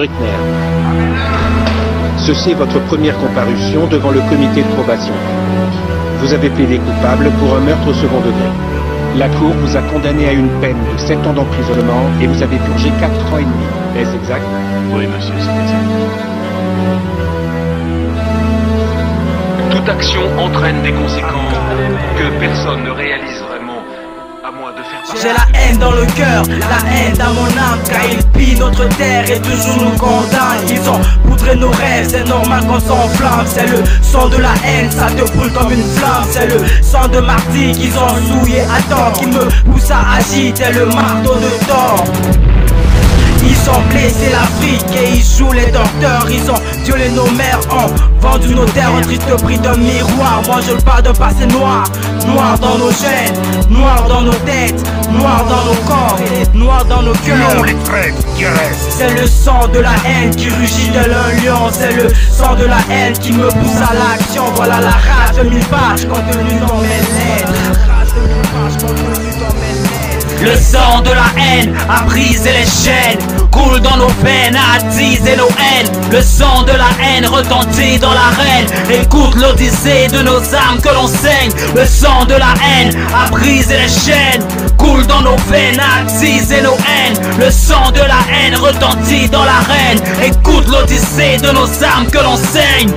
Brickner. Ceci est votre première comparution devant le comité de probation. Vous avez plaidé coupable pour un meurtre au second degré. La Cour vous a condamné à une peine de 7 ans d'emprisonnement et vous avez purgé 4 ans et demi. Est-ce exact? Oui, monsieur, c'est exact. Toute action entraîne des conséquences que personne ne réalise vraiment, à moins de faire partie. J'ai la haine dans le cœur, la haine dans mon âme, car ils pillent notre terre et toujours nous condamnent. Ils ont poudré nos rêves, c'est normal qu'on s'enflamme. C'est le sang de la haine, ça te brûle comme une flamme. C'est le sang de martyrs qu'ils ont souillé à temps, qui me pousse à agiter le marteau de Thor. Ils ont blessé l'Afrique et ils jouent les docteurs. Ils ont violé nos mères, ont vendu nos terres au triste prix d'un miroir. Moi je parle d'un passé noir, noir dans nos gènes, noir dans nos têtes, noir dans nos corps, noir dans nos cœurs. Les traîtres qui restent. C'est le sang de la haine qui rugit tel un lion. C'est le sang de la haine qui me pousse à l'action. Voilà la rage de 1000 pages contenue dans mes lettres. Le sang de la haine a brisé les chaînes, coule dans nos veines, a attisé nos haines. Le sang de la haine retentit dans l'arène, écoute l'odyssée de nos âmes que l'on saigne. Le sang de la haine a brisé les chaînes, coule dans nos veines, a attisé nos haines. Le sang de la haine retentit dans l'arène, écoute l'odyssée de nos âmes que l'on saigne.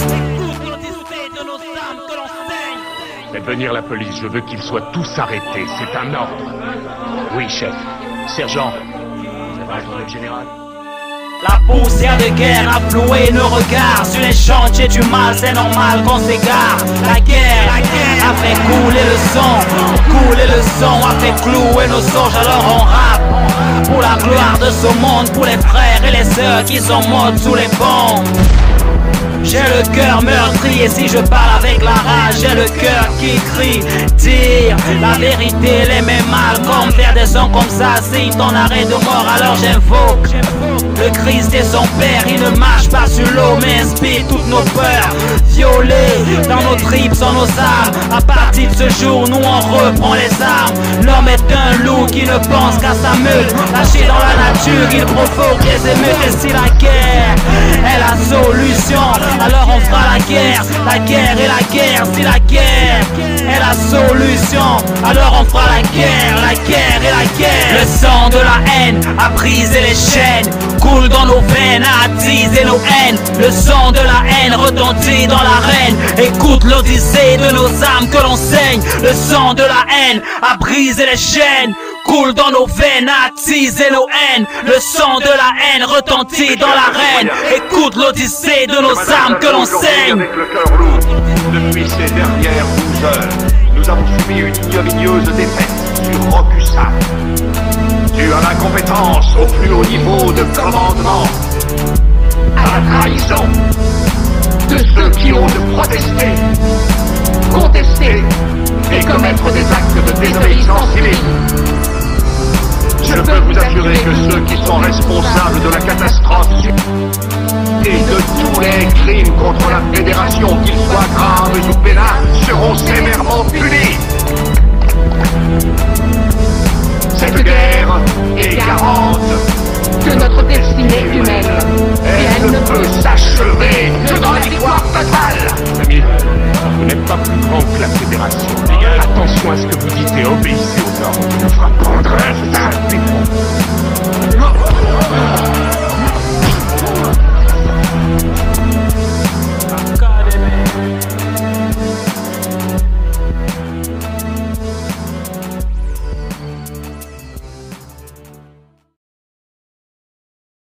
Faites venir la police, je veux qu'ils soient tous arrêtés, c'est un ordre. Oui, chef. Sergent. Ça va attendre le général. La poussière de guerre a floué nos regards. Sur les chantiers du mal, c'est normal qu'on s'égare. La guerre a fait couler le sang, a fait clouer nos songes, alors on rappe. Pour la gloire de ce monde, pour les frères et les sœurs qui sont morts sous les bombes. J'ai le cœur meurtri et si je parle avec la rage, j'ai le cœur qui crie. Dire la vérité, les mêmes mal, comme faire des sons comme ça, signe ton arrêt de mort, alors j'invoque le Christ et son Père. Il ne marche pas sur l'eau mais inspire toutes nos peurs. Violés dans nos tripes, sont nos âmes. À partir de ce jour, nous on reprend les armes. L'homme est un loup qui ne pense qu'à sa meute. Lâché dans la nature, il provoque les émeutes. Et si la guerre est la solution, alors on fera la guerre et la guerre. Si la guerre est la solution, alors on fera la guerre et la guerre. Le sang de la haine a brisé les chaînes, coule dans nos veines, a attisé nos haines. Le sang de la haine retentit dans l'arène, écoute l'odyssée de nos âmes que l'on saigne. Le sang de la haine a brisé les chaînes, coule dans nos veines, a attisé nos haines. Le sang de la haine retentit dans l'arène, écoute l'odyssée de nos âmes que l'on saigne. Avec le cœur lourd, depuis ces dernières 12 heures, nous avons subi une ignominieuse défaite sur Rokusa. Due à l'incompétence au plus haut niveau de commandement, à la trahison de ceux qui osent protester, contester et commettre des actes de désobéissance civile. Je peux vous assurer que ceux qui sont responsables de la catastrophe